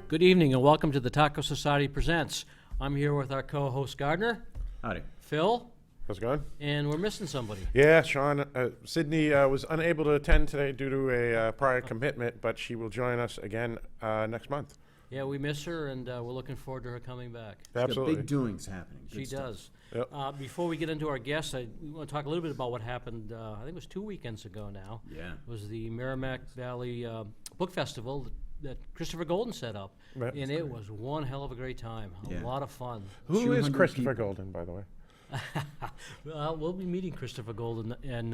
Good evening and welcome to the Taco Society Presents. I'm here with our co-host Gardner, Howdy. Phil, How's it going? and we're missing somebody. Yeah, Sean. Sydney was unable to attend today due to a prior commitment, but she will join us again next month. Yeah, we miss her and we're looking forward to her coming back. Absolutely. Big doings happening. She Good stuff. does. Yep. Before we get into our guests, we want to talk a little bit about what happened, I think it was 2 weekends ago now. Yeah. It was the Merrimack Valley Book Festival that Christopher Golden set up. Right. And it was one hell of a great time. Yeah. A lot of fun. Who is 200 Christopher people. Golden, by the way? We'll be meeting Christopher Golden, and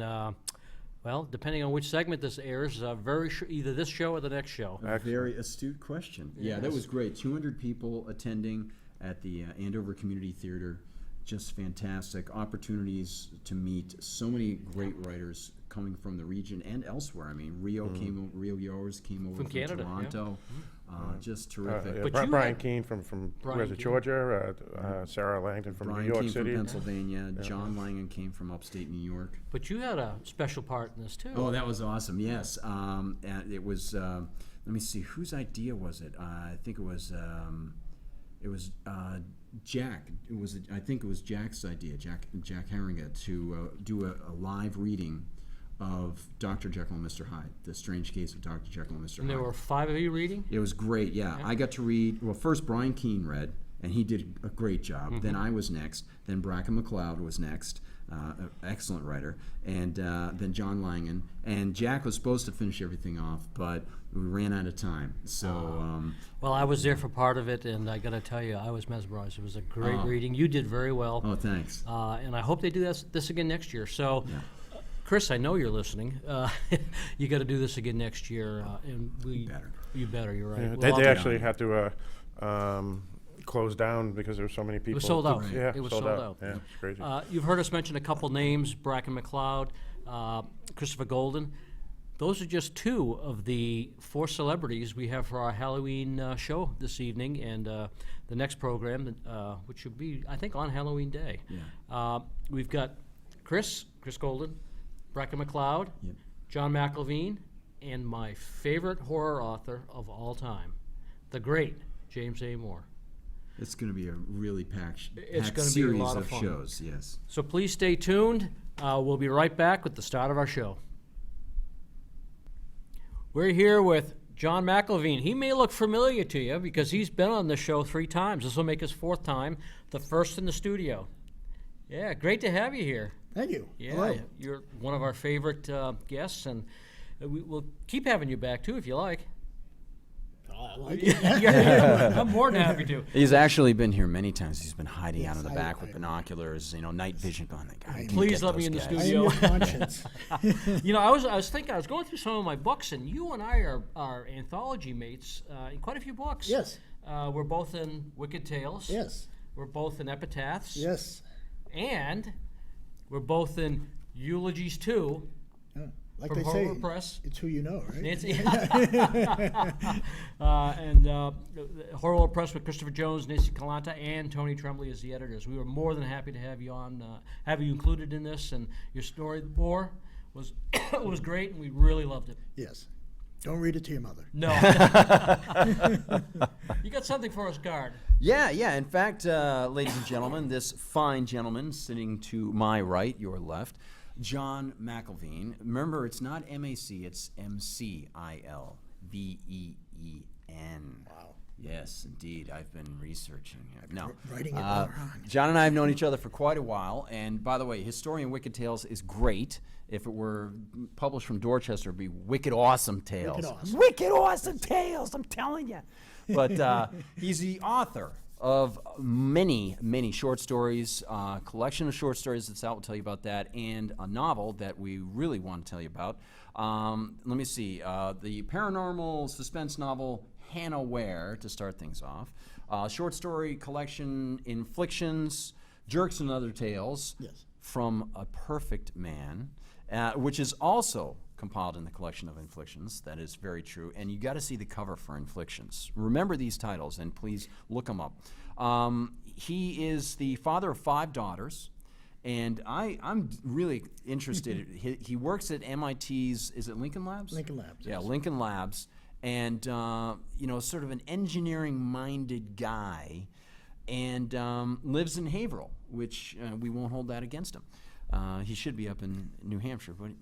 well, depending on which segment this airs, either this show or the next show. A very astute question. Yeah, that Yes. was great. 200 people attending at the Andover Community Theater. Just fantastic opportunities to meet so many great writers coming from the region and elsewhere. I mean, Rio Yowers came over From Canada, yeah. Toronto. Just terrific. Yeah, But you Brian had- Keene from Brian where's it, Keene. Georgia? Sarah Langton from Brian New York came City. from Pennsylvania. John Langan came from upstate New York. But you had a special part in this too. Oh, that was awesome! Yes, and it was. Let me see, whose idea was it? I think it was Jack. I think it was Jack's idea, Jack Herringa, to do a live reading of Dr. Jekyll and Mr. Hyde, The Strange Case of Dr. Jekyll and Mr. And Hyde. there were 5 of you reading? It was great, yeah. I got to read, well, first Brian Keene read, and he did a great job. Then I was next. Then Bracken MacLeod was next, an excellent writer. And then John Langan. And Jack was supposed to finish everything off, but we ran out of time. So, Well, I was there for part of it, and I got to tell you, I was mesmerized. It was a great reading. You did very well. oh, thanks. And I hope they do this again next year. So, Chris, I know you're listening. You got to do this again next year. And Better. You better, you're right. Yeah, We'll they all they be actually down. had to close down because there were so many people. It was sold out. Yeah, It was sold out. Yeah, it's crazy. You've heard us mention a couple names, Bracken MacLeod, Christopher Golden. Those are just 2 of the 4 celebrities we have for our Halloween show this evening, and the next program, which should be, I think, on Halloween Day. Yeah. We've got Chris Golden, Bracken MacLeod, Yep. John MacIlveen, and my favorite horror author of all time, the great James A. Moore. It's going to be a really packed It's gonna be a series lot of of fun. shows, yes. So please stay tuned. We'll be right back with the start of our show. We're here with John MacIlveen. He may look familiar to you because he's been on the show 3 times. This will make his 4th time, the first in the studio. Yeah, great to have you here. Thank you. Yeah, Hello. you're one of our favorite guests, and we'll keep having you back too if you like. I like it. Yeah, I'm more than happy to. He's actually been here many times. He's been hiding Yes, out in the I- back with binoculars, night vision going. Please let me in the I studio. am your conscience. You know, I was thinking, I was going through some of my books, and you and I are anthology mates in quite a few books. Yes. We're both in Wicked Tales. Yes. We're both in Epitaphs. Yes. And we're both in Eulogies too. Yeah. Like From they say, Horror Press. it's who you know, right? Nancy. And Horror Press with Christopher Jones, Nancy Calanta, and Tony Tremblay as the editors. We were more than happy to have you on, have you included in this, and your story, War, was was great, and we really loved it. Yes. Don't read it to your mother. No. You got something for us, Guard. Yeah. In fact, ladies and gentlemen, this fine gentleman sitting to my right, your left, John MacIlveen. Remember, it's not M-A-C, it's M-C-I-L-V-E-E-N. Wow. Yes, indeed. I've been researching it. No. Writing it all wrong. John and I have known each other for quite a while. And by the way, Historian Wicked Tales is great. If it were published from Dorchester, it would be Wicked Awesome Tales. Wicked Awesome. Wicked Awesome Tales, I'm telling you. But he's the author of many, many short stories, collection of short stories that's out. We'll tell you about that, and a novel that we really want to tell you about. Let me see. The paranormal suspense novel Hannah Ware, to start things off. Short story collection Inflictions, Jerks and Other Tales. Yes. From a Perfect Man, which is also compiled in the collection of Inflictions. That is very true. And you got to see the cover for Inflictions. Remember these titles, and please look them up. He is the father of 5 daughters, and I'm really interested. He works at MIT's, is it Lincoln Labs? Lincoln Labs. Yeah, yes. Lincoln Labs. and sort of an engineering-minded guy, and lives in Haverhill, which we won't hold that against him. He should be up in New Hampshire, but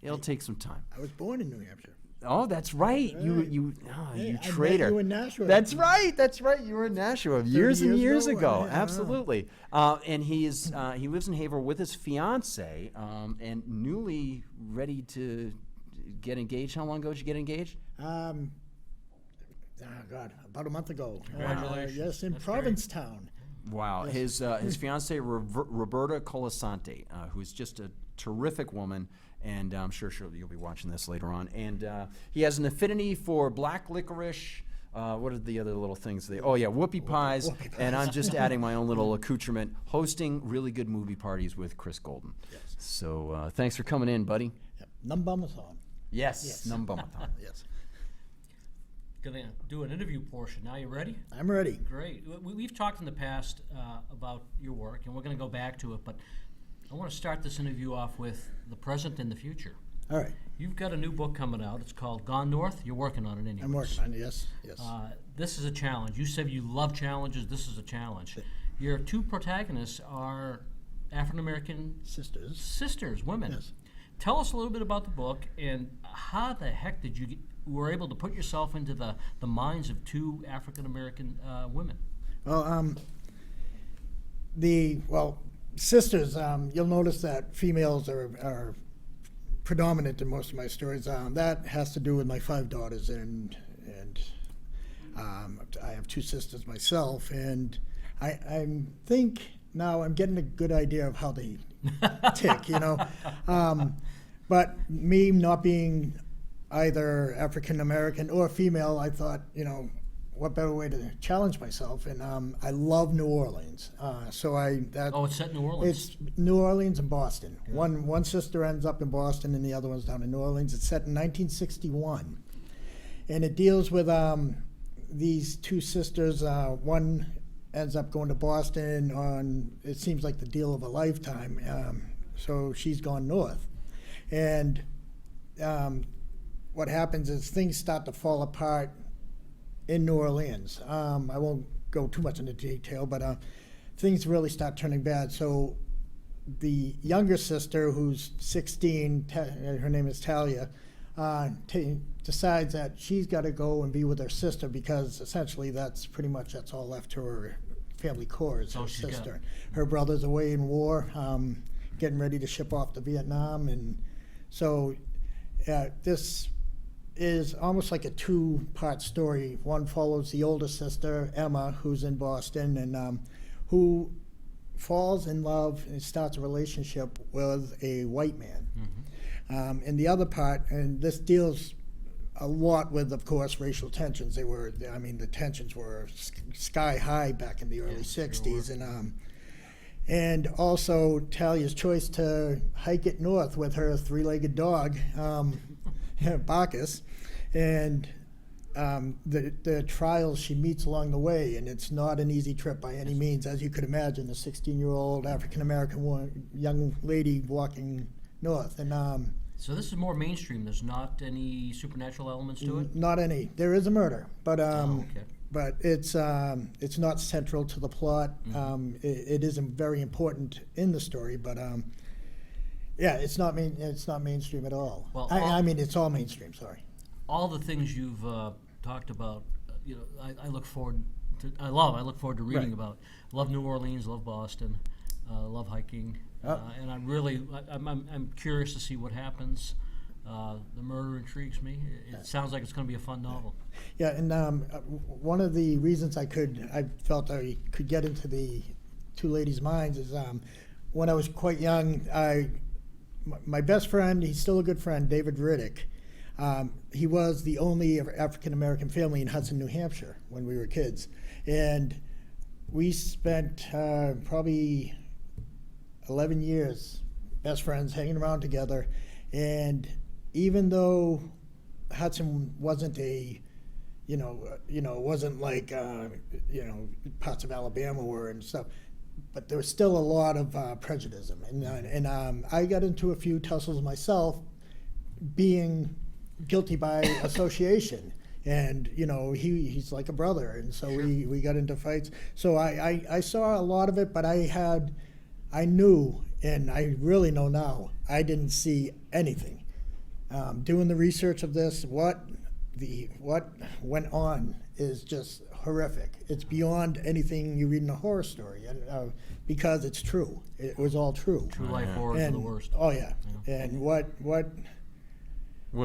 it'll take some time. I was born in New Hampshire. Oh, that's right. Right. You Hey, you I met traitor. you in Nashua. That's right. That's right. You were in Nashua years and years years ago. ago. Yeah. Absolutely. And he lives in Haverhill with his fiance, and newly ready to get engaged. How long ago did you get engaged? Oh God, about a month ago. Congratulations. Yes, in That's great. Provincetown. Wow. His fiancee, Roberta Colasanti, who is just a terrific woman, and I'm sure you'll be watching this later on. And he has an affinity for black licorice. What are the other little things? Whoopie pies. Whoopie pies. And I'm just adding my own little accoutrement, hosting really good movie parties with Chris Golden. Yes. So thanks for coming in, buddy. Yep. Numbamathon. Yes. Numbamathon. Yes. Gonna do an interview portion. Now you ready? I'm ready. Great. We've talked in the past about your work, and we're going to go back to it, but I want to start this interview off with the present and the future. All right. You've got a new book coming out. It's called Gone North. You're working on it anyway. I'm working on it. Yes. Yes. This is a challenge. You said you love challenges. This is a challenge. Your two protagonists are African-American Sisters. sisters, women. Yes. Tell us a little bit about the book and how the heck did you were able to put yourself into the minds of two African-American women? Well, sisters. You'll notice that females are predominant in most of my stories. That has to do with my 5 daughters, and I have 2 sisters myself, and I think now I'm getting a good idea of how they tick, But me not being either African American or female, I thought, what better way to challenge myself? And I love New Orleans, so It's set in New Orleans. it's New Orleans and Boston. One sister ends up in Boston, and the other one's down in New Orleans. It's set in 1961, and it deals with these 2 sisters. One ends up going to Boston on, it seems like the deal of a lifetime. So she's gone north, and what happens is things start to fall apart in New Orleans. I won't go too much into detail, but things really start turning bad. So the younger sister, who's 16, her name is Talia, decides that she's got to go and be with her sister, because essentially that's all left to her family core is her she's got- sister. Her brother's away in war, getting ready to ship off to Vietnam, and so this is almost like a 2-part story. One follows the older sister, Emma, who's in Boston, and who falls in love and starts a relationship with a white man. And the other part, and this deals a lot with, of course, racial tensions. The tensions were sky high back in the early '60s, and also Talia's choice to hike it north with her 3-legged dog, Bacchus, and the trials she meets along the way. And it's not an easy trip by any means, as you could imagine, a 16-year-old African-American young lady walking north. And So this is more mainstream. There's not any supernatural elements to it? not any. There is a murder, but Okay. but it's not central to the plot. It is very important in the story, but it's not mainstream at all. Well, I mean, it's all mainstream. Sorry. All the things you've talked about, I look forward to. I look forward to reading Right. about. Love New Orleans, love Boston, love hiking, and I'm curious to see what happens. The murder intrigues me. It sounds like it's going to be a fun novel. Yeah, and one of the reasons I felt I could get into the 2 ladies' minds is when I was quite young. My best friend, he's still a good friend, David Riddick. He was the only African-American family in Hudson, New Hampshire when we were kids. And we spent probably 11 years best friends hanging around together. And even though Hudson wasn't wasn't like, parts of Alabama were and stuff, but there was still a lot of prejudice. And I got into a few tussles myself, being guilty by association. and he's like a brother, and so we got into fights. So I saw a lot of it, but I knew, and I really know now, I didn't see anything. Doing the research of this, what went on is just horrific. It's beyond anything you read in a horror story, and because it's true. It was all true. True life horrors are the worst. Oh yeah, and what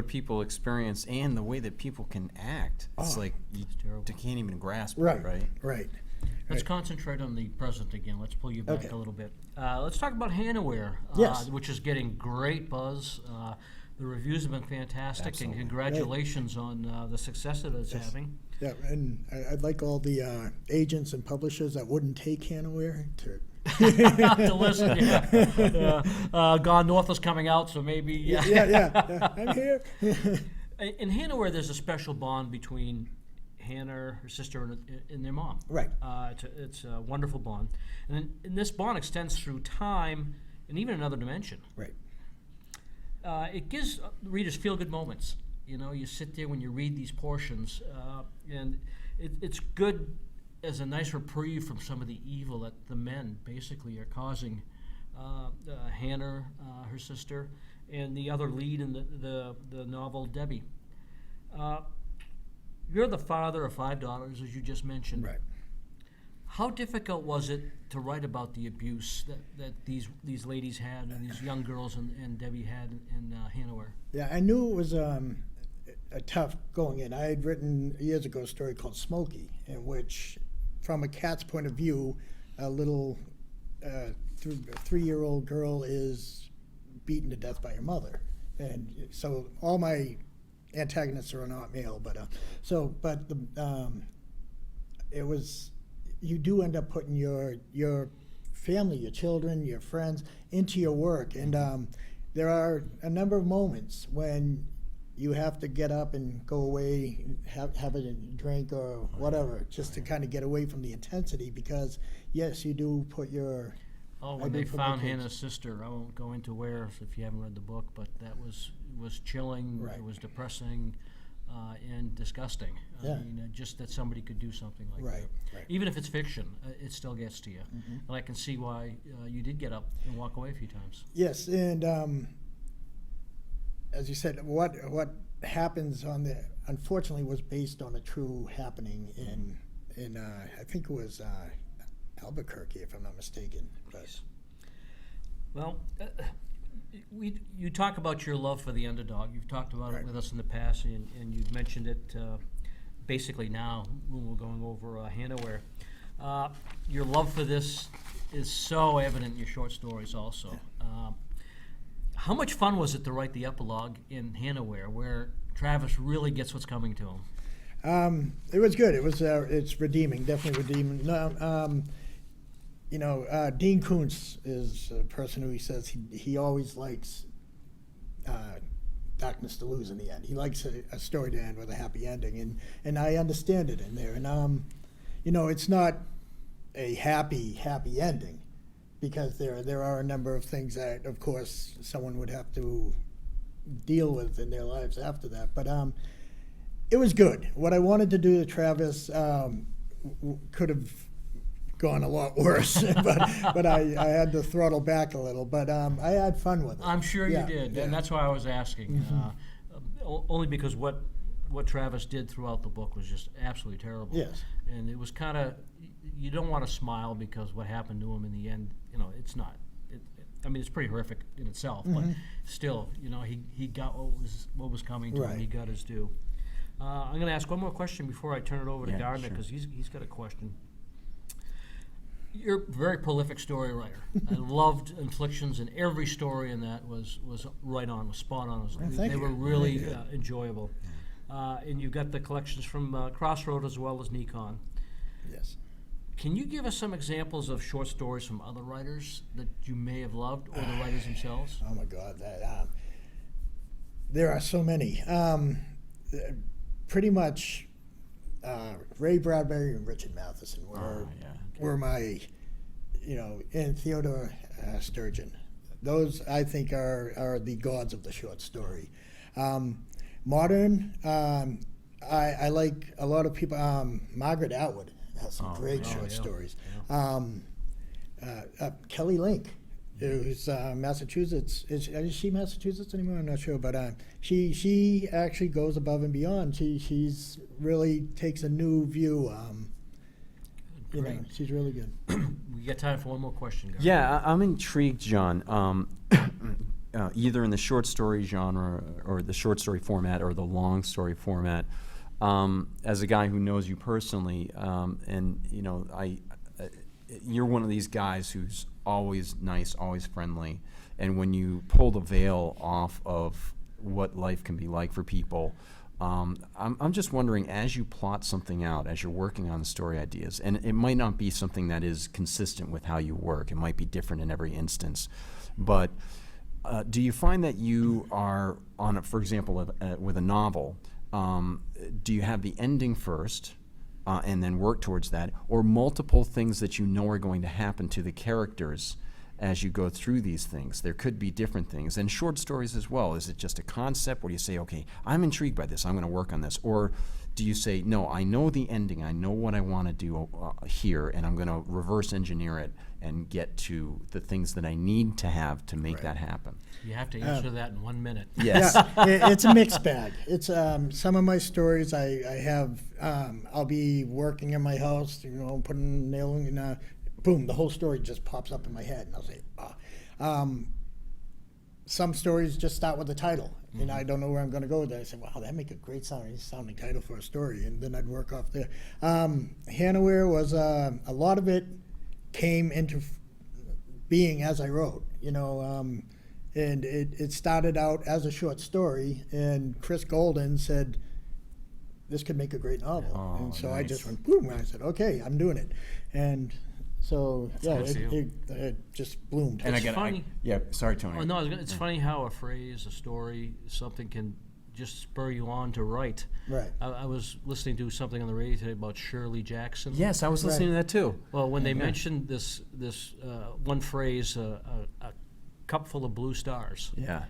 people experience and the way that people can act. It's like you terrible. can't even grasp right, it, right? right. Let's concentrate on the present again. Let's pull you back Okay. a little bit. Let's talk about Hanaware, Yes. which is getting great buzz. The reviews have been fantastic, Absolutely. and congratulations on the success that it's having. Yeah, and I'd like all the agents and publishers that wouldn't take Hanaware to. To listen, Gone North is coming out, so maybe. yeah, I'm here. In Hanaware, there's a special bond between Hannah, her sister, and their mom. Right. It's a wonderful bond. And this bond extends through time and even another dimension. Right. It gives readers feel-good moments. You sit there when you read these portions, and it's good as a nice reprieve from some of the evil that the men basically are causing. Hannah, her sister, and the other lead in the novel, Debbie. You're the father of 5 daughters, as you just mentioned. Right. How difficult was it to write about the abuse that these ladies had, and these young girls and Debbie had in Hanaware? Yeah, I knew it was a tough going in. I had written years ago a story called Smokey, in which, from a cat's point of view, a little 3-year-old girl is beaten to death by her mother, and so all my antagonists are not male, but it was. You do end up putting your family, your children, your friends into your work, and there are a number of moments when you have to get up and go away, have a drink or whatever, just to kind of get away from the intensity, because yes, you do put your. Oh, I when do they put my found kids- Hannah's sister, I won't go into where if you haven't read the book, but that was chilling. Right. It was depressing, and disgusting. Yeah. I mean, just that somebody could do something like Right, that. right. Even if it's fiction, it still gets to you. And I can see why you did get up and walk away a few times. Yes, and as you said, what happens on the unfortunately was based on a true happening in I think it was Albuquerque, if I'm not mistaken. But Well, you talk about your love for the underdog. You've talked about Right. it with us in the past, and you've mentioned it basically now when we're going over Hanaware. Your love for this is so evident in your short stories also. How much fun was it to write the epilogue in Hanaware, where Travis really gets what's coming to him? it was good. It was it's redeeming, definitely redeeming. No, Dean Koontz is a person who he says he always likes darkness to lose in the end. He likes a story to end with a happy ending, and I understand it in there. And it's not a happy ending, because there are a number of things that, of course, someone would have to deal with in their lives after that. But it was good. What I wanted to do to Travis could have gone a lot worse, but I had to throttle back a little. But I had fun with it. I'm sure Yeah, you did, yeah. and that's why I was asking. Only because what Travis did throughout the book was just absolutely terrible. Yes. And it was kind of, you don't want to smile because what happened to him in the end, it's not. I mean, it's pretty horrific in itself, but still, he got what was coming to him. Right. He got his due. I'm going to ask one more question before I turn it over to Yeah, Gardner, sure. because he's got a question. You're a very prolific story writer. I loved Inflictions, and every story in that was right on, was spot on. thank They you. were really enjoyable. And you've got the collections from Crossroad as well as Nikon. Yes. Can you give us some examples of short stories from other writers that you may have loved, or the writers themselves? Oh my God, there are so many. Pretty much, Ray Bradbury and Richard Matheson were my, and Theodore Sturgeon. Those, I think, are the gods of the short story. Modern, I like a lot of people. Margaret Atwood has some great short stories. Kelly Link, who's Massachusetts. Is she Massachusetts anymore? I'm not sure, but she actually goes above and beyond. She's really takes a new view. You know, she's really good. We got time for one more question, guys. Yeah, I'm intrigued, John. Either in the short story genre or the short story format or the long story format. As a guy who knows you personally, and you know, you're one of these guys who's always nice, always friendly, and when you pull the veil off of what life can be like for people, I'm just wondering, as you plot something out, as you're working on the story ideas, and it might not be something that is consistent with how you work, it might be different in every instance, but do you find that you are on, for example, with a novel, do you have the ending first and then work towards that, or multiple things that you know are going to happen to the characters as you go through these things? There could be different things. And short stories as well. Is it just a concept where you say, okay, I'm intrigued by this, I'm going to work on this? Or do you say, no, I know the ending, I know what I want to do here, and I'm going to reverse engineer it and get to the things that I need to have to make that happen? You have to answer that in 1 minute. Yes. Yeah, it's a mixed bag. It's some of my stories I have. I'll be working in my house, you know, putting a nail in, boom, the whole story just pops up in my head, and I'll say, some stories just start with the title, and I don't know where I'm going to go with that. I say, wow, that'd make a great sounding title for a story, and then I'd work off there. Hannaware was a lot of it came into being as I wrote, you know, and it started out as a short story, and Chris Golden said, this could make a great novel. Oh, and so nice. I just went, boom, and I said, okay, I'm doing it. And so, yeah, good for you. it just bloomed. And It's funny. Sorry, Tony. Oh, no, it's funny how a phrase, a story, something can just spur you on to write. Right. I was listening to something on the radio today about Shirley Jackson. Yes, I was listening to that too. Well, when they mentioned this one phrase, a cup full of blue stars, Yeah.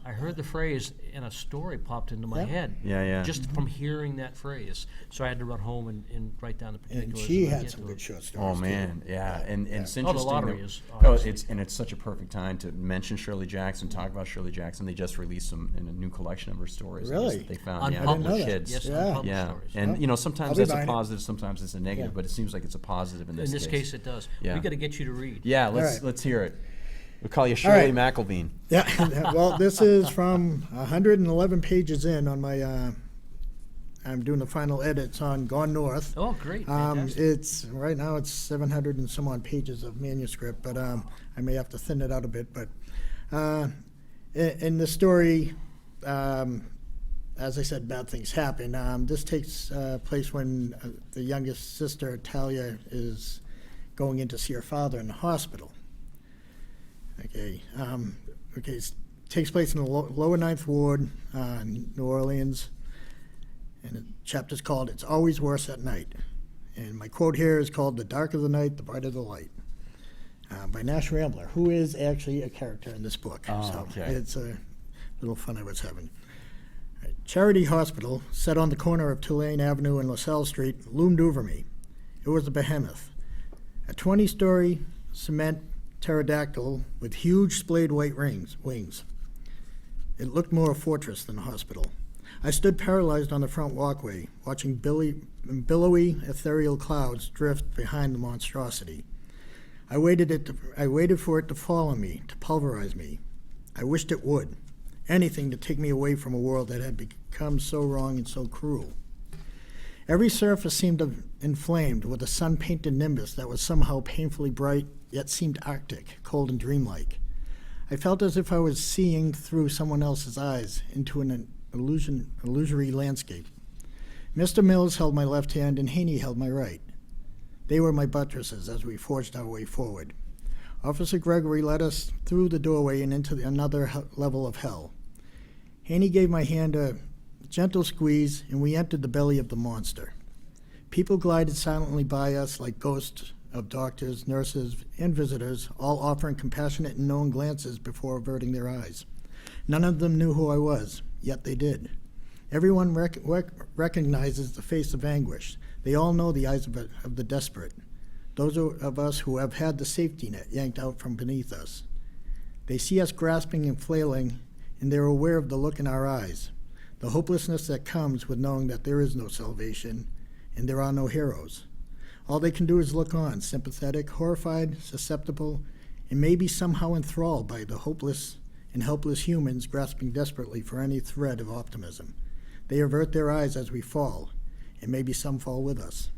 I heard the phrase and a story popped into my Yeah. head. Yeah. Just from hearing that phrase. So I had to run home and write down the And particulars. she I had get some to good it. short stories. Oh man, yeah, and it's Oh, the interesting. lottery that- is oh, awesome. it's such a perfect time to mention Shirley Jackson. Talk about Shirley Jackson. They just released some in a new collection of her stories. Really? That they found. Yeah, Unpublished. for that. kids. Yes, Yeah. unpublished Yeah, stories. and Well, you know I'll sometimes be that's a buying it. positive, sometimes it's a negative, Yeah. but it seems like it's a positive in In this this case, it does. Yeah. We got to get you to read. Yeah, All right. let's hear it. We'll call you Shirley right. MacIlveen. Yeah, well, this is from 111 pages in on my, I'm doing the final edits on Gone North. Oh, great. Fantastic. Right now it's 700 and some odd pages of manuscript, but I may have to thin it out a bit. But in the story, as I said, bad things happen. This takes place when the youngest sister, Talia, is going in to see her father in the hospital. Okay, it takes place in the lower Ninth Ward, New Orleans, and the chapter's called "It's Always Worse at Night." And my quote here is called "The darker the night, the brighter the light," by Nash Rambler, who is actually a character in this book. Oh, so okay. it's a little fun I was having. Charity Hospital, set on the corner of Tulane Avenue and LaSalle Street, loomed over me. It was a behemoth, a 20-story cement pterodactyl with huge splayed white wings. It looked more a fortress than a hospital. I stood paralyzed on the front walkway, watching billowy, ethereal clouds drift behind the monstrosity. I waited for it to fall on me, to pulverize me. I wished it would. Anything to take me away from a world that had become so wrong and so cruel. Every surface seemed inflamed with a sun-painted nimbus that was somehow painfully bright, yet seemed arctic, cold and dreamlike. I felt as if I was seeing through someone else's eyes into an illusory landscape. Mr. Mills held my left hand and Haney held my right. They were my buttresses as we forged our way forward. Officer Gregory led us through the doorway and into another level of hell. Haney gave my hand a gentle squeeze, and we entered the belly of the monster. People glided silently by us like ghosts of doctors, nurses, and visitors, all offering compassionate and knowing glances before averting their eyes. None of them knew who I was, yet they did. Everyone recognizes the face of anguish. They all know the eyes of the desperate, those of us who have had the safety net yanked out from beneath us. They see us grasping and flailing, and they're aware of the look in our eyes, the hopelessness that comes with knowing that there is no salvation and there are no heroes. All they can do is look on, sympathetic, horrified, susceptible, and maybe somehow enthralled by the hopeless and helpless humans grasping desperately for any thread of optimism. They avert their eyes as we fall, and maybe some fall with us.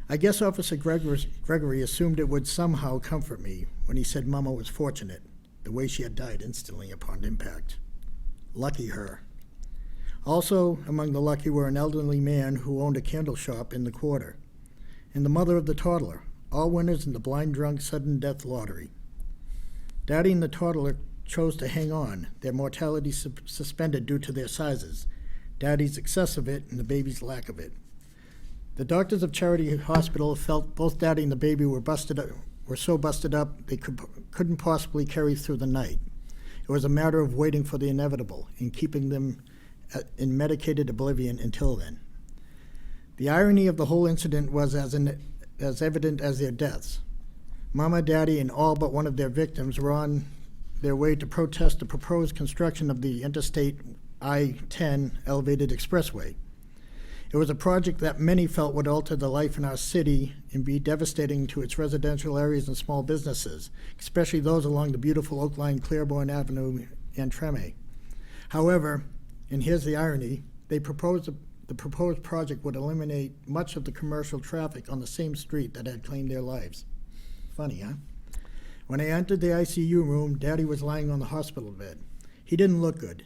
I guess Officer Gregory assumed it would somehow comfort me when he said Mama was fortunate, the way she had died instantly upon impact. Lucky her. Also among the lucky were an elderly man who owned a candle shop in the quarter, and the mother of the toddler, all winners in the blind drunk sudden death lottery. Daddy and the toddler chose to hang on, their mortality suspended due to their sizes, Daddy's excess of it and the baby's lack of it. The doctors of Charity Hospital felt both Daddy and the baby were so busted up they couldn't possibly carry through the night. It was a matter of waiting for the inevitable and keeping them in medicated oblivion until then. The irony of the whole incident was as evident as their deaths. Mama, Daddy, and all but one of their victims were on their way to protest the proposed construction of the Interstate I-10 elevated expressway. It was a project that many felt would alter the life in our city and be devastating to its residential areas and small businesses, especially those along the beautiful Oak Line, Claiborne Avenue, and Treme. However, and here's the irony, the proposed project would eliminate much of the commercial traffic on the same street that had claimed their lives. Funny, huh? When I entered the ICU room, Daddy was lying on the hospital bed. He didn't look good.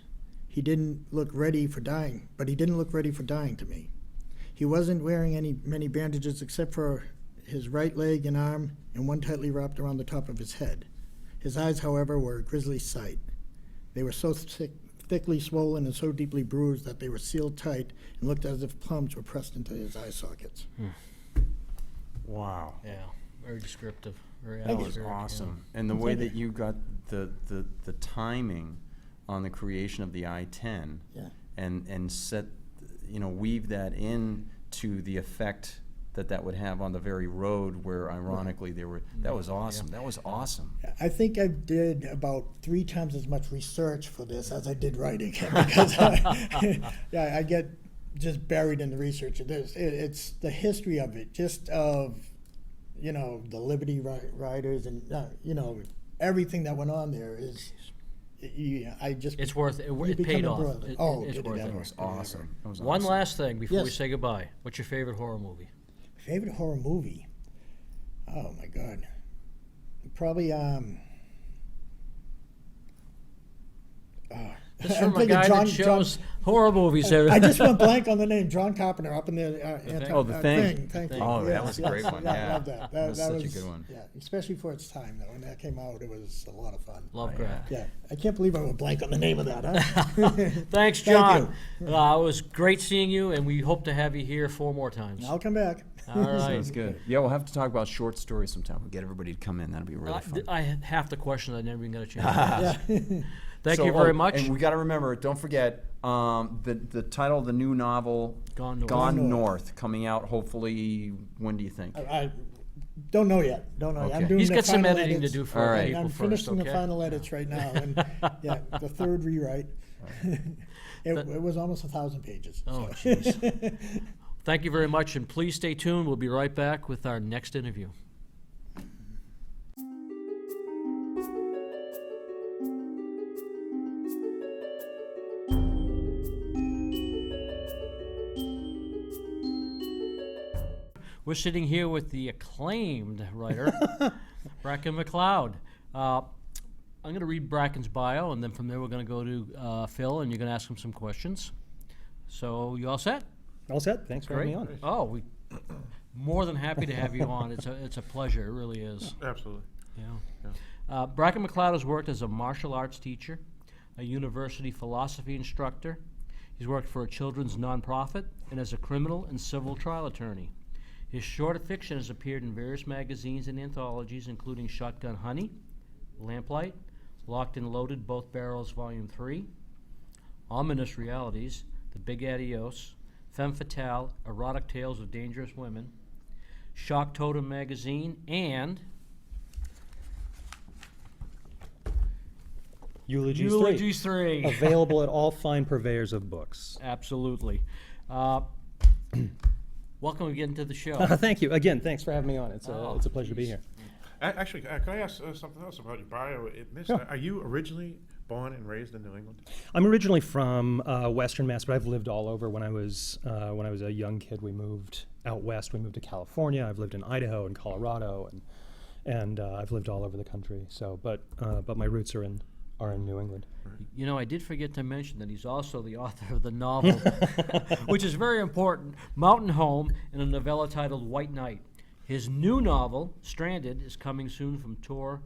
He didn't look ready for dying, but he didn't look ready for dying to me. He wasn't wearing many bandages except for his right leg and arm and one tightly wrapped around the top of his head. His eyes, however, were a grisly sight. They were so thickly swollen and so deeply bruised that they were sealed tight and looked as if plums were pressed into his eye sockets. Wow. Yeah, very descriptive. Very That was accurate, yeah. awesome. And the way that you got the timing on the creation of the I-10 Yeah. and set, weave that in to the effect that would have on the very road where ironically that was awesome. That was awesome. I think I did about 3 times as much research for this as I did writing because I get just buried in the research. It's the history of it, just of, the Liberty Riders and, everything that went on there is, It's worth it. you It become paid a off. brother. It's did worth it it. ever. was awesome. That was One awesome. last thing before we Yes. say goodbye. What's your favorite horror movie? Favorite horror movie? Oh my God. Probably This is I'm from a thinking guy that shows horror movies. I just went blank on the name. John Carpenter up in the The Thing. Thank you. Oh, that Yes, was a yes, great one, I yeah. love that. That was such a good one. Yeah, especially for its time though. When that came out, it was a lot of fun. Lovecraft. Yeah, I can't believe I went blank on the name of that. Huh? Thanks, Thank John. you. It was great seeing you, and we hope to have you here 4 more times. I'll come back. All right. Sounds good. Yeah, we'll have to talk about short stories sometime. We'll get everybody to come in. That'll be really fun. I had half the questions I never even got a chance to ask. Yeah. Thank So, you very much. And we got to remember, don't forget the title of the new novel, Gone North. Gone North, coming out hopefully. When do you think? I don't know yet. Don't know. Yet. I'm Okay. doing He's the got some final editing edits. to do for All right. people I'm first, finishing okay? the final edits right now, and the 3rd rewrite. It was almost 1,000 pages. Oh, so. jeez. Thank you very much, and please stay tuned. We'll be right back with our next interview. We're sitting here with the acclaimed writer, Bracken MacLeod. I'm going to read Bracken's bio, and then from there we're going to go to Phil, and you're going to ask him some questions. So, you all set? All set. Thanks for having me on. Oh, we more than happy to have you on. It's a pleasure. It really is. Absolutely. Yeah. Bracken MacLeod has worked as a martial arts teacher, a university philosophy instructor. He's worked for a children's nonprofit and as a criminal and civil trial attorney. His short fiction has appeared in various magazines and anthologies, including Shotgun Honey, Lamplight, Locked and Loaded, Both Barrels, Volume 3, Ominous Realities, The Big Adios, Femme Fatale, Erotic Tales of Dangerous Women, Shock Totem Magazine, and Eulogies 3. 3. Available at all fine purveyors of books. Absolutely. Welcome again to the show. Thank you. Again, thanks for having me on. It's a pleasure to be here. Actually, can I ask something else about your bio? Sure. Are you originally born and raised in New England? I'm originally from Western Mass, but I've lived all over. When I was a young kid, we moved out west. We moved to California. I've lived in Idaho and Colorado, and I've lived all over the country. So, but my roots are in New England. You know, I did forget to mention that he's also the author of the novel, which is very important, Mountain Home, and a novella titled White Knight. His new novel, Stranded, is coming soon from Tor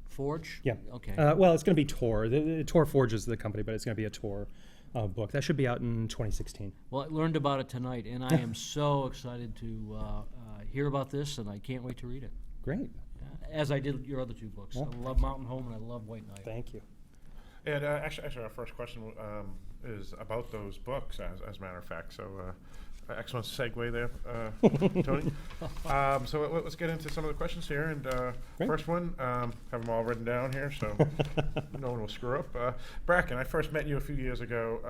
Forge? Yeah. Okay. Well, it's going to be Tor. Tor Forge is the company, but it's going to be a Tor book. That should be out in 2016. Well, I learned about it tonight, and I am so excited to hear about this, and I can't wait to read it. Great. As I did your other two books. Yeah. I love Mountain Home, and I love White Knight. Thank you. And actually, our first question is about those books, as a matter of fact. So, excellent segue there, Tony. So let's get into some of the questions here. And Great. first one, have them all written down here, so no one will screw up. Bracken, I first met you a few years ago.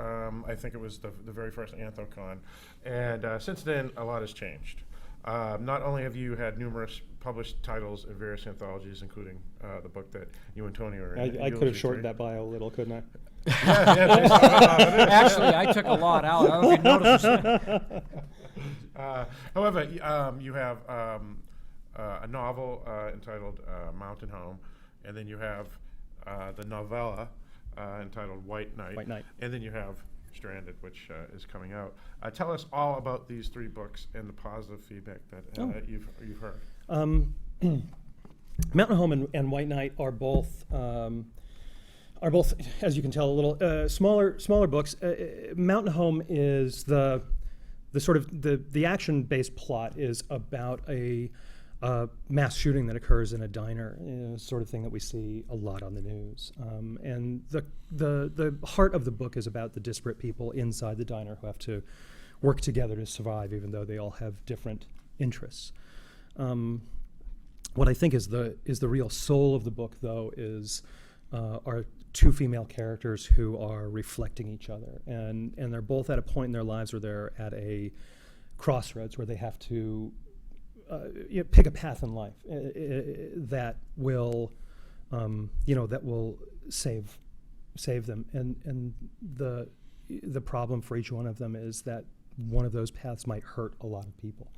I think it was the very first AnthoCon, and since then, a lot has changed. Not only have you had numerous published titles in various anthologies, including the book that you and Tony are in. I could have shortened that bio a little, couldn't I? Actually, I took a lot out. I don't know if you noticed. However, you have a novel entitled Mountain Home, and then you have the novella entitled White Knight. White Knight. And then you have Stranded, which is coming out. Tell us all about these three books and the positive feedback that you've heard. Mountain Home and White Knight are both, as you can tell, a little smaller books. Mountain Home is the sort of the action-based plot is about a mass shooting that occurs in a diner, sort of thing that we see a lot on the news. And the heart of the book is about the disparate people inside the diner who have to work together to survive, even though they all have different interests. What I think is the real soul of the book, though, is are two female characters who are reflecting each other, and they're both at a point in their lives where they're at a crossroads where they have to pick a path in life that will, that will save them. And the problem for each one of them is that one of those paths might hurt a lot of people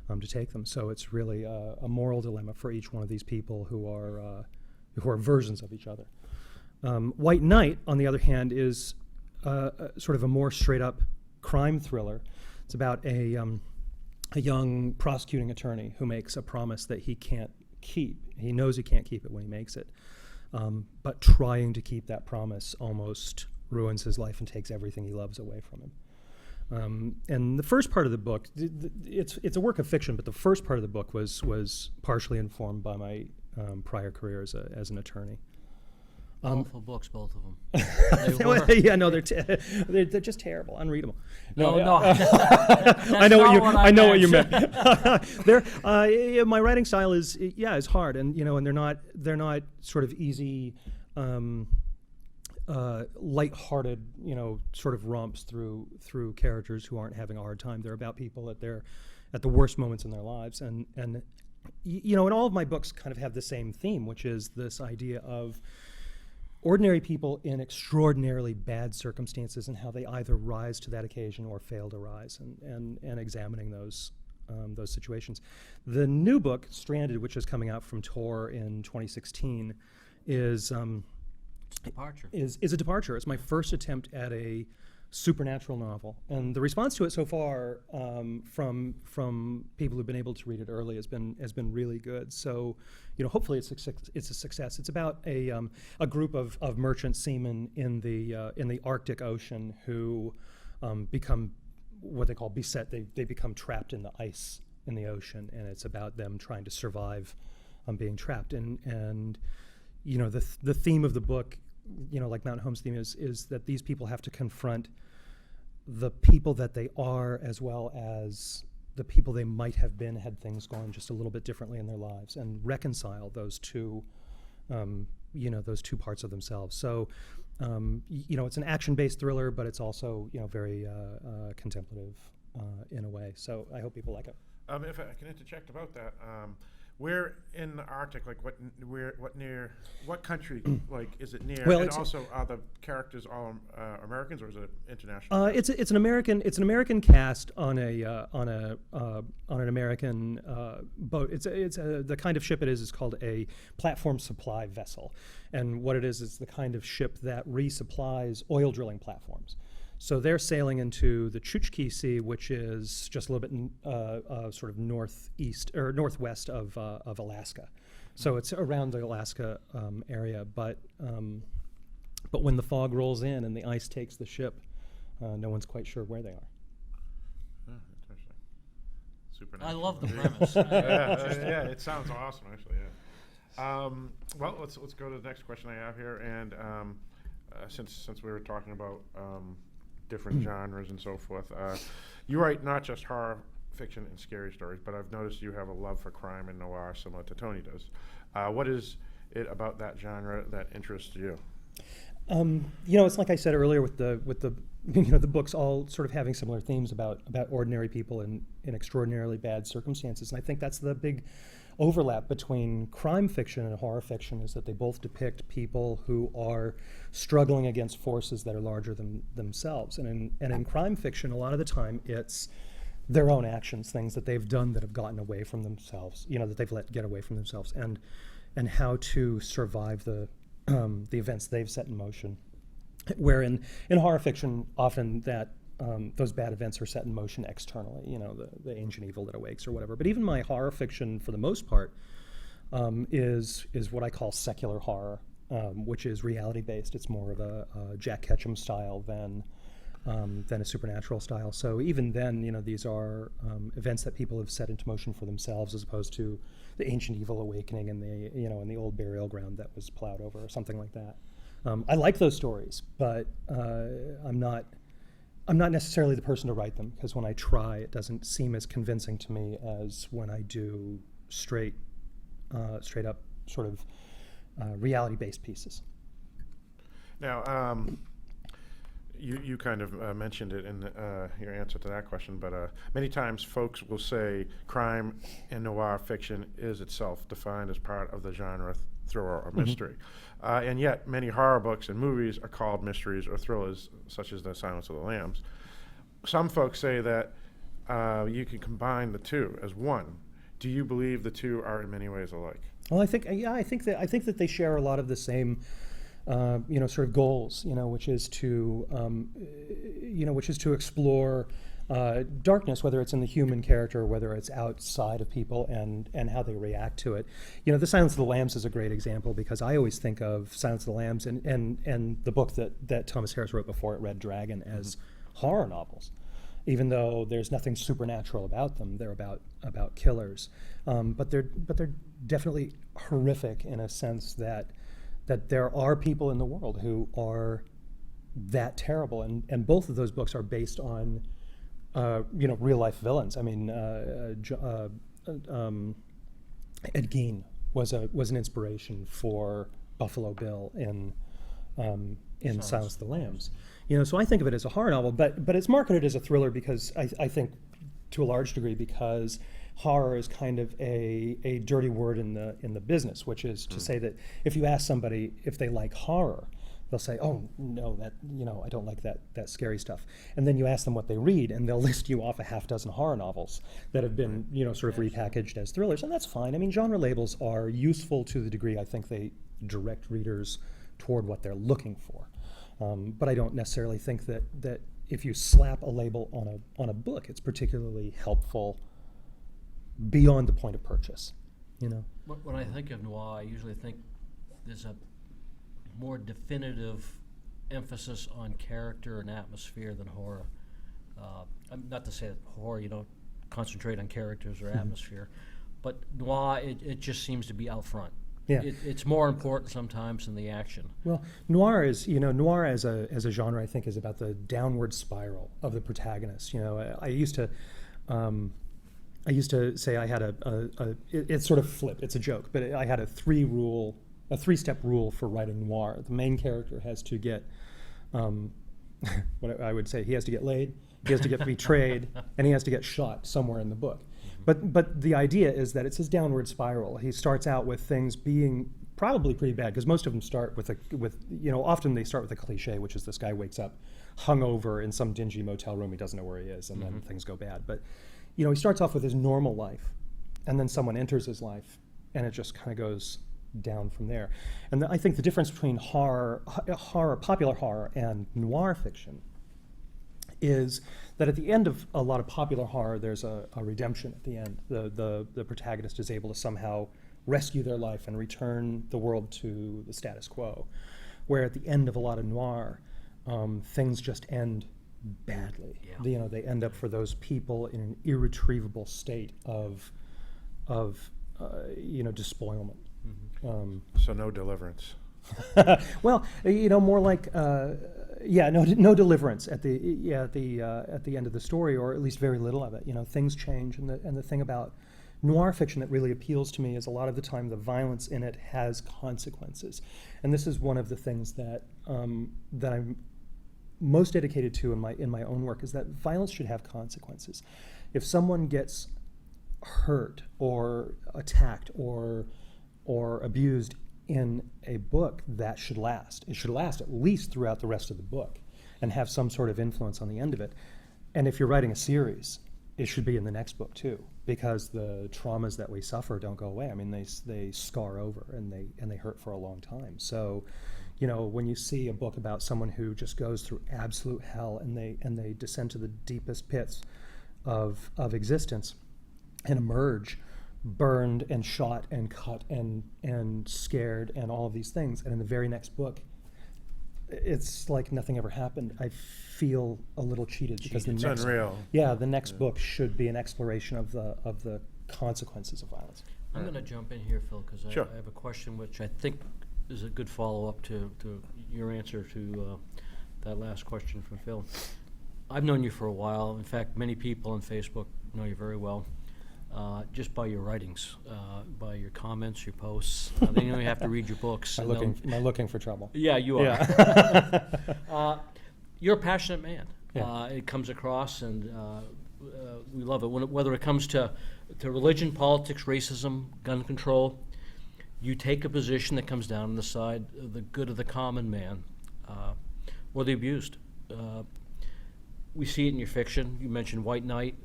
to take them. So it's really a moral dilemma for each one of these people who are versions of each other. White Knight, on the other hand, is sort of a more straight-up crime thriller. It's about a young prosecuting attorney who makes a promise that he can't keep. He knows he can't keep it when he makes it, but trying to keep that promise almost ruins his life and takes everything he loves away from him. And the first part of the book, it's a work of fiction, but the first part of the book was partially informed by my prior career as an attorney. Awful books, both of them. They were. Yeah, no, they're just terrible, unreadable. No. I know what you meant. My writing style is hard, and they're not sort of easy, lighthearted, sort of romps through characters who aren't having a hard time. They're about people at the worst moments in their lives, and all of my books kind of have the same theme, which is this idea of ordinary people in extraordinarily bad circumstances and how they either rise to that occasion or fail to rise, and examining those situations. The new book, Stranded, which is coming out from Tor in 2016, is a departure. It's my first attempt at a supernatural novel, and the response to it so far from people who've been able to read it early has been really good. So, hopefully it's a success. It's about a group of merchant seamen in the Arctic Ocean who become what they call beset. They become trapped in the ice in the ocean, and it's about them trying to survive being trapped. And the theme of the book, like Mountain Home's theme is that these people have to confront the people that they are, as well as the people they might have been had things gone just a little bit differently in their lives, and reconcile those two, those two parts of themselves. So, it's an action-based thriller, but it's also, very contemplative in a way. So I hope people like it. If I can interject about that, where in the Arctic, like what country, like is it near? Well, and it's- also, are the characters all Americans, or is it international? It's an American cast on an American boat. It's the kind of ship it is called a platform supply vessel, and what it is the kind of ship that resupplies oil drilling platforms. So they're sailing into the Chukchi Sea, which is just a little bit sort of northeast or northwest of Alaska. So it's around the Alaska area, but when the fog rolls in and the ice takes the ship, no one's quite sure where they are. Oh, interesting. Super I nice. love the premise. Yeah, it sounds awesome, actually. Yeah. Well, let's go to the next question I have here, and since we were talking about different genres and so forth, you write not just horror fiction and scary stories, but I've noticed you have a love for crime and noir, similar to Tony does. What is it about that genre that interests you? It's like I said earlier with the the books all sort of having similar themes about ordinary people in extraordinarily bad circumstances, and I think that's the big overlap between crime fiction and horror fiction, is that they both depict people who are struggling against forces that are larger than themselves. And in crime fiction, a lot of the time it's their own actions, things that they've done that have gotten away from themselves, that they've let get away from themselves, and how to survive the events they've set in motion. Where in horror fiction, often that those bad events are set in motion externally, the ancient evil that awakes or whatever. But even my horror fiction, for the most part, is what I call secular horror, which is reality-based. It's more of a Jack Ketchum style than a supernatural style. So even then, these are events that people have set into motion for themselves, as opposed to the ancient evil awakening in the old burial ground that was plowed over, or something like that. I like those stories, but I'm not necessarily the person to write them, because when I try, it doesn't seem as convincing to me as when I do straight up sort of reality-based pieces. Now, you kind of mentioned it in your answer to that question, but many times folks will say crime and noir fiction is itself defined as part of the genre thriller or mystery. And yet many horror books and movies are called mysteries or thrillers, such as The Silence of the Lambs. Some folks say that you can combine the two as one. Do you believe the two are in many ways alike? Well, I think that they share a lot of the same sort of goals, which is to explore darkness, whether it's in the human character or whether it's outside of people, and how they react to it. The Silence of the Lambs is a great example, because I always think of Silence of the Lambs and the book that Thomas Harris wrote before it, Red Dragon, as horror novels, even though there's nothing supernatural about them. They're about killers, but they're definitely horrific in a sense that there are people in the world who are that terrible, and both of those books are based on real life villains. I mean, Ed Gein was an inspiration for Buffalo Bill in Silence of the Lambs. So I think of it as a horror novel, but it's marketed as a thriller, because I think, to a large degree, because horror is kind of a dirty word in the business, which is to say that if you ask somebody if they like horror, they'll say, "Oh no, I don't like that scary stuff." And then you ask them what they read, and they'll list you off a half dozen horror novels that have been sort of repackaged as thrillers, and that's fine. I mean, genre labels are useful to the degree I think they direct readers toward what they're looking for. But I don't necessarily think that if you slap a label on a book, it's particularly helpful beyond the point of purchase. When I think of noir, I usually think there's a more definitive emphasis on character and atmosphere than horror. Not to say that horror, you don't concentrate on characters or atmosphere, but noir, it just seems to be out front. Yeah. It's more important sometimes than the action. Well, noir is, noir as a genre, I think, is about the downward spiral of the protagonist. I used to say I had it's sort of flipped. It's a joke, but I had a three-step rule for writing noir. The main character has to get, what I would say, he has to get laid, he has to get betrayed, and he has to get shot somewhere in the book. But the idea is that it's his downward spiral. He starts out with things being probably pretty bad, because most of them start with often they start with a cliche, which is this guy wakes up hungover in some dingy motel room, he doesn't know where he is, and then things go bad. But he starts off with his normal life, and then someone enters his life, and it just kind of goes down from there. And I think the difference between popular horror, and noir fiction is that at the end of a lot of popular horror, there's a redemption at the end. The protagonist is able to somehow rescue their life and return the world to the status quo. Where at the end of a lot of noir, things just end badly. Yeah. They end up for those people in an irretrievable state of despoilment. So no deliverance. Well, more like no deliverance at the end of the story, or at least very little of it. Things change, and the thing about noir fiction that really appeals to me is a lot of the time the violence in it has consequences, and this is one of the things that I'm most dedicated to in my own work, is that violence should have consequences. If someone gets hurt or attacked or abused in a book, that should last. It should last at least throughout the rest of the book and have some sort of influence on the end of it. And if you're writing a series, it should be in the next book too, because the traumas that we suffer don't go away. I mean, they scar over, and they hurt for a long time. So, when you see a book about someone who just goes through absolute hell, and they descend to the deepest pits of existence and emerge burned and shot and cut and scared and all of these things, and in the very next book it's like nothing ever happened, I feel a little cheated, because It's unreal. the next book should be an exploration of the consequences of violence. I'm going to jump in here, Phil, because Sure. I have a question which I think is a good follow-up to your answer to that last question from Phil. I've known you for a while. In fact, many people on Facebook know you very well. Just by your writings, by your comments, your posts. They don't even have to read your books. Am I looking for trouble? Yeah, you are. Yeah. You're a passionate man. Yeah. It comes across, and we love it. Whether it comes to religion, politics, racism, gun control, you take a position that comes down on the side of the good of the common man, or the abused. We see it in your fiction. You mentioned White Knight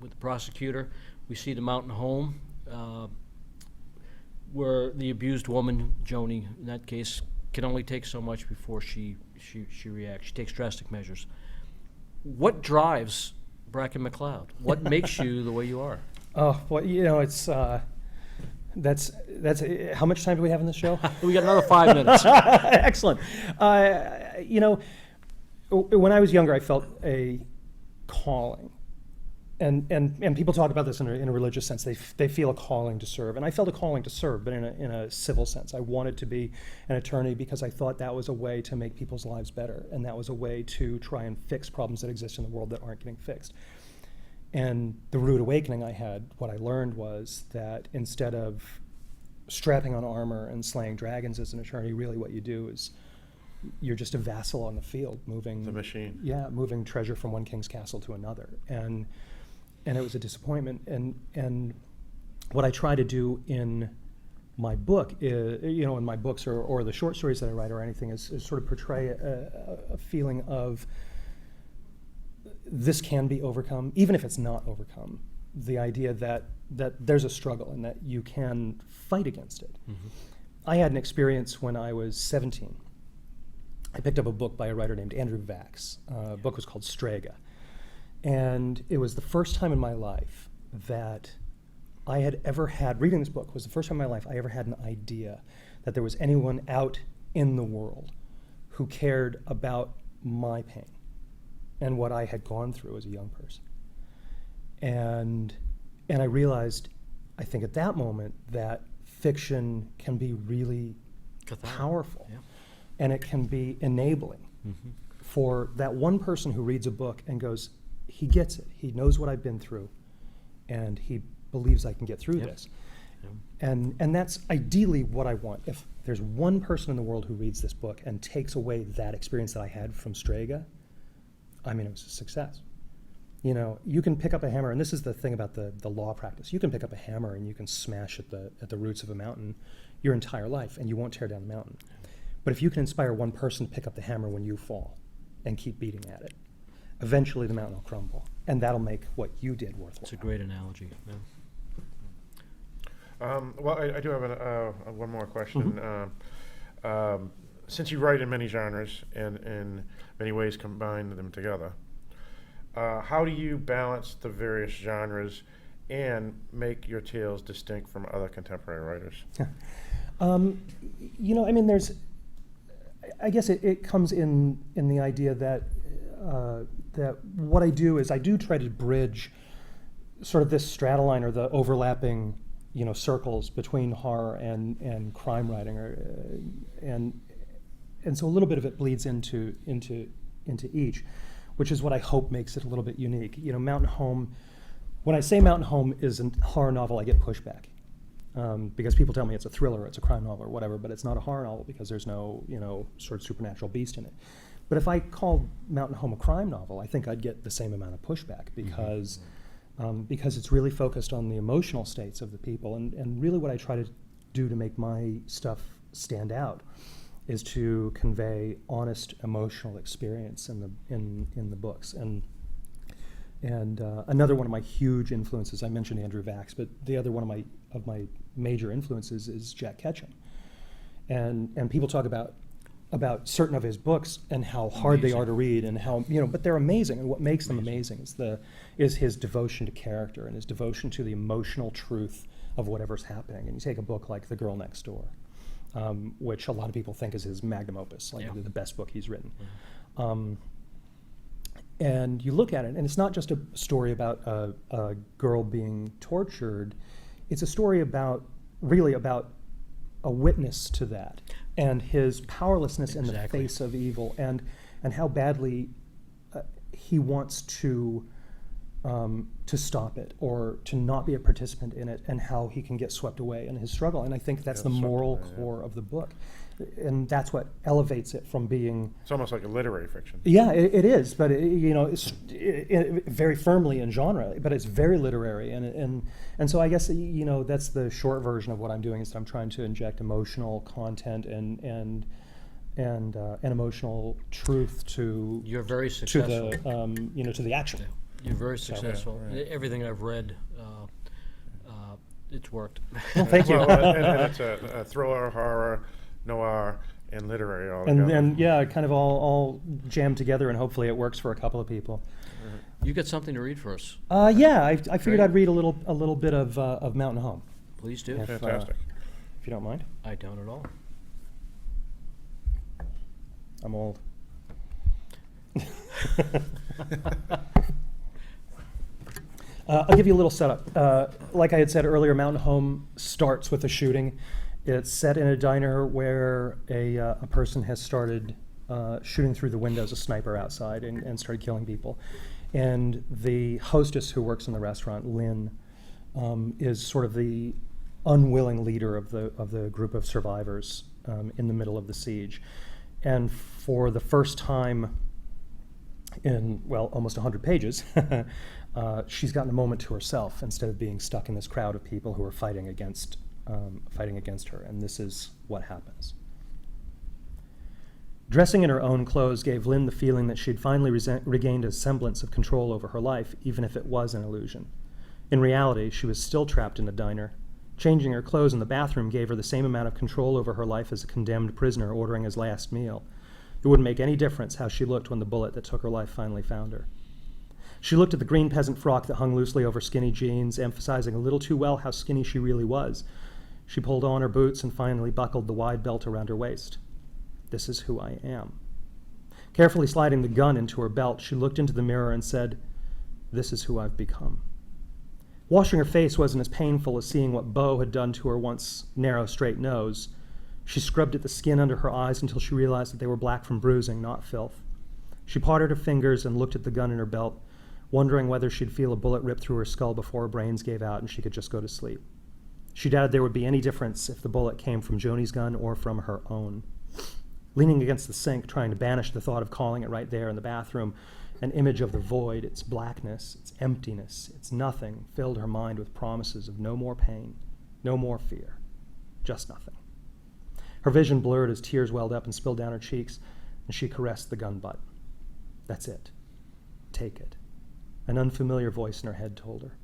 with the prosecutor. We see The Mountain Home, where the abused woman, Joni, in that case, can only take so much before she reacts. She takes drastic measures. What drives Bracken MacLeod? What makes you the way you are? Oh, well, it's that's how much time do we have in this show? We got another 5 minutes. Excellent. When I was younger, I felt a calling, and people talk about this in a religious sense. They feel a calling to serve, and I felt a calling to serve, but in a civil sense. I wanted to be an attorney because I thought that was a way to make people's lives better, and that was a way to try and fix problems that exist in the world that aren't getting fixed. And the rude awakening I had, what I learned was that instead of strapping on armor and slaying dragons as an attorney, really what you do is you're just a vassal on the field, moving The machine. Yeah, moving treasure from one king's castle to another, and it was a disappointment. And what I try to do in my book, in my books or the short stories that I write or anything, is sort of portray a feeling of this can be overcome, even if it's not overcome. The idea that there's a struggle and that you can fight against it. Mm-hmm. I had an experience when I was 17. I picked up a book by a writer named Andrew Vax. The book was called Strega. And it was the first time in my life that I had ever had, reading this book was the first time in my life I ever had an idea that there was anyone out in the world who cared about my pain and what I had gone through as a young person. And I realized, I think at that moment, that fiction can be really Cathartic. powerful, Yeah. and it can be enabling for that one person who reads a book and goes, he gets it, he knows what I've been through, and he believes I can get through Yep. this. Yeah. And that's ideally what I want. If there's one person in the world who reads this book and takes away that experience that I had from Strega, I mean, it was a success. You know, you can pick up a hammer, and this is the thing about the law practice. You can pick up a hammer and you can smash at the roots of a mountain your entire life, and you won't tear down the mountain. But if you can inspire one person to pick up the hammer when you fall and keep beating at it, eventually the mountain will crumble, and that'll make what you did worthwhile. It's a great analogy. Yeah. Well, I do have one more question. Since you write in many genres and in many ways combine them together, how do you balance the various genres and make your tales distinct from other contemporary writers? You know, I mean, I guess it comes in the idea that that what I do is I do try to bridge sort of this stratoline or the overlapping, you know, circles between horror and crime writing, and so a little bit of it bleeds into each, which is what I hope makes it a little bit unique. You know, Mountain Home. When I say Mountain Home is a horror novel, I get pushback. Because people tell me it's a thriller, or it's a crime novel, or whatever, but it's not a horror novel because there's no, you know, sort of supernatural beast in it. But if I called Mountain Home a crime novel, I think I'd get the same amount of pushback because it's really focused on the emotional states of the people, and really what I try to do to make my stuff stand out is to convey honest emotional experience in the books. And another one of my huge influences, I mentioned Andrew Vax, but the other one of my major influences is Jack Ketchum. And people talk about certain of his books and how hard they are to read, and how, you know, but they're amazing. And what makes them amazing is his devotion to character and his devotion to the emotional truth of whatever's happening. And you take a book like The Girl Next Door, which a lot of people think is his magnum opus, like the best book he's written. And you look at it, and it's not just a story about a girl being tortured. It's a story really about a witness to that, and his powerlessness in the face of evil, and how badly he wants to stop it or to not be a participant in it, and how he can get swept away in his struggle. And I think that's the moral core of the book. And that's what elevates it from being... It's almost like a literary fiction. Yeah, it is, but you know, it's very firmly in genre, but it's very literary, and so I guess, you know, that's the short version of what I'm doing, is that I'm trying to inject emotional content and emotional truth to... You're very successful. To the you know, to the action. You're very successful. Everything I've read, it's worked. Well, thank you. Well, and it's a thriller, horror, noir, and literary all together. And yeah, kind of all jammed together, and hopefully it works for a couple of people. You got something to read for us. Yeah, I figured I'd read a little bit of Mountain Home, Please do. if, Fantastic. if you don't mind. I don't at all. I'm old. I'll give you a little setup. Like I had said earlier, Mountain Home starts with a shooting. It's set in a diner where a person has started shooting through the windows, a sniper outside, and started killing people. And the hostess who works in the restaurant, Lynn, is sort of the unwilling leader of the group of survivors in the middle of the siege. And for the first time in, well, almost 100 pages, she's gotten a moment to herself instead of being stuck in this crowd of people who are fighting against her, and this is what happens. Dressing in her own clothes gave Lynn the feeling that she'd finally regained a semblance of control over her life, even if it was an illusion. In reality, she was still trapped in the diner. Changing her clothes in the bathroom gave her the same amount of control over her life as a condemned prisoner ordering his last meal. It wouldn't make any difference how she looked when the bullet that took her life finally found her. She looked at the green peasant frock that hung loosely over skinny jeans, emphasizing a little too well how skinny she really was. She pulled on her boots and finally buckled the wide belt around her waist. This is who I am. Carefully sliding the gun into her belt, she looked into the mirror and said, "This is who I've become." Washing her face wasn't as painful as seeing what Bo had done to her once narrow, straight nose. She scrubbed at the skin under her eyes until she realized that they were black from bruising, not filth. She parted her fingers and looked at the gun in her belt, wondering whether she'd feel a bullet rip through her skull before her brains gave out and she could just go to sleep. She doubted there would be any difference if the bullet came from Joni's gun or from her own. Leaning against the sink, trying to banish the thought of calling it right there in the bathroom, an image of the void, its blackness, its emptiness, its nothing, filled her mind with promises of no more pain, no more fear, just nothing. Her vision blurred as tears welled up and spilled down her cheeks, and she caressed the gun butt. That's it. Take it. An unfamiliar voice in her head told her.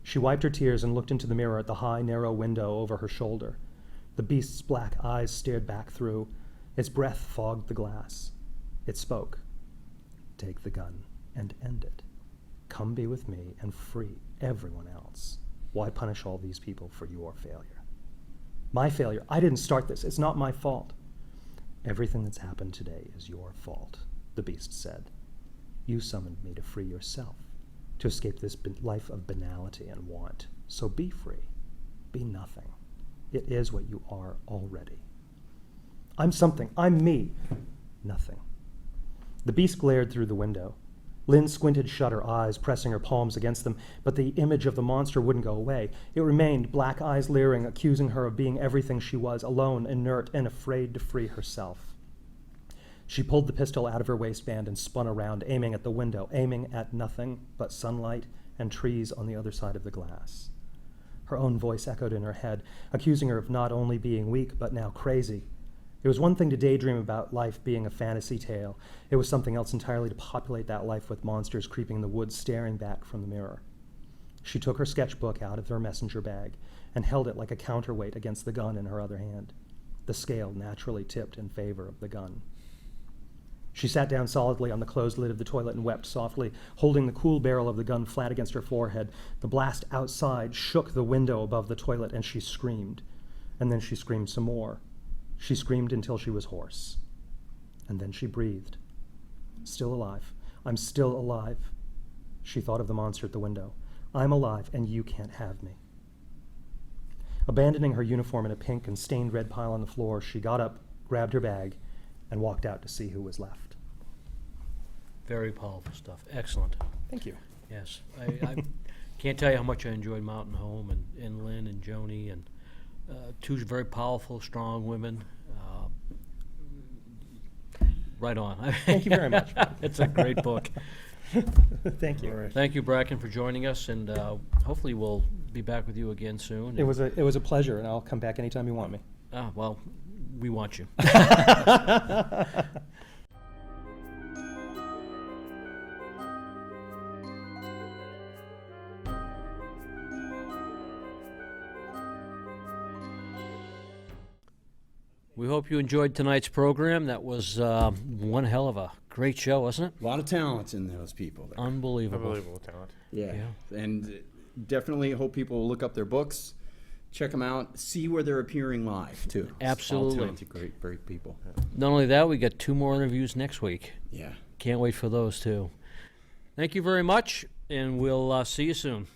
She wiped her tears and looked into the mirror at the high, narrow window over her shoulder. The beast's black eyes stared back through. Its breath fogged the glass. It spoke. Take the gun and end it. Come be with me and free everyone else. Why punish all these people for your failure? My failure. I didn't start this. It's not my fault. Everything that's happened today is your fault, the beast said. You summoned me to free yourself, to escape this life of banality and want. So be free. Be nothing. It is what you are already. I'm something. I'm me. Nothing. The beast glared through the window. Lynn squinted shut, her eyes pressing her palms against them, but the image of the monster wouldn't go away. It remained, black eyes leering, accusing her of being everything she was, alone, inert, and afraid to free herself. She pulled the pistol out of her waistband and spun around, aiming at the window, aiming at nothing but sunlight and trees on the other side of the glass. Her own voice echoed in her head, accusing her of not only being weak, but now crazy. It was one thing to daydream about life being a fantasy tale. It was something else entirely to populate that life with monsters creeping in the woods, staring back from the mirror. She took her sketchbook out of her messenger bag and held it like a counterweight against the gun in her other hand. The scale naturally tipped in favor of the gun. She sat down solidly on the closed lid of the toilet and wept softly, holding the cool barrel of the gun flat against her forehead. The blast outside shook the window above the toilet, and she screamed. And then she screamed some more. She screamed until she was hoarse. And then she breathed. Still alive. I'm still alive. She thought of the monster at the window. I'm alive, and you can't have me. Abandoning her uniform in a pink and stained red pile on the floor, she got up, grabbed her bag, and walked out to see who was left. Very powerful stuff. Excellent. Thank you. Yes. I can't tell you how much I enjoyed Mountain Home and Lynn and Joni and two very powerful, strong women. Right on. Thank you very much. It's a great book. Thank you. All right. Thank you, Bracken, for joining us, and hopefully we'll be back with you again soon. It was a pleasure, and I'll come back anytime you want me. Well, we want you. We hope you enjoyed tonight's program. That was one hell of a great show, wasn't it? A lot of talents in those people there. Unbelievable. Unbelievable talent. Yeah. Yeah. And definitely hope people will look up their books, check them out, see where they're appearing live, too. Absolutely. All talented, great people. Not only that, we got 2 more interviews next week. Yeah. Can't wait for those, too. Thank you very much, and we'll see you soon.